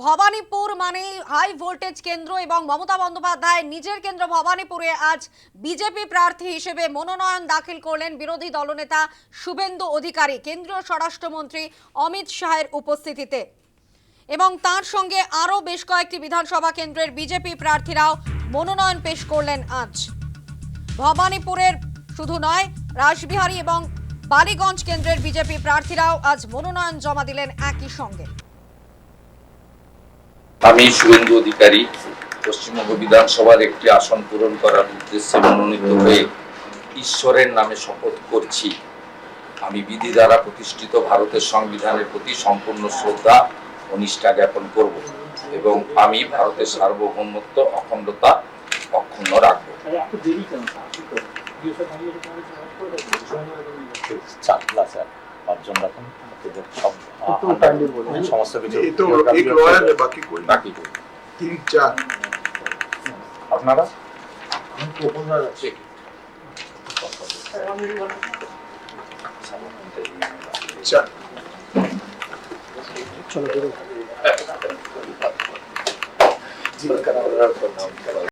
ভবানীপুর মানে high voltage কেন্দ্র এবং মমতা বন্দ্যোপাধ্যায় নিজের কেন্দ্র ভবানীপুরে আজ বিজেপি প্রার্থী হিসেবে মনোনয়ন দাখিল করলেন বিরোধী দলনেতা শুভেন্দু অধিকারী কেন্দ্রীয় স্বরাষ্ট্রমন্ত্রী অমিত শাহের উপস্থিতিতে। এবং তার সঙ্গে আরও বেশ কয়েকটি বিধানসভা কেন্দ্রের বিজেপি প্রার্থীরাও মনোনয়ন পেশ করলেন আজ। ভবানীপুরের শুধু নয়, রাসবিহারী এবং বালিগঞ্জ কেন্দ্রের বিজেপি প্রার্থীরাও আজ মনোনয়ন জমা দিলেন একই সঙ্গে। আমি শুভেন্দু অধিকারী পশ্চিমবঙ্গ বিধানসভার একটি আসন পূরণ করার উদ্দেশ্যে মনোনীত হয়ে ঈশ্বরের নামে শপথ করছি, আমি বিধি দ্বারা প্রতিষ্ঠিত ভারতের সংবিধানের প্রতি সম্পূর্ণ শ্রদ্ধা ও নিষ্ঠা জ্ঞাপন করব এবং আমি ভারতের সার্বভৌমত্ব অখণ্ডতা অক্ষুণ্ণ রাখব। আপনারা চলো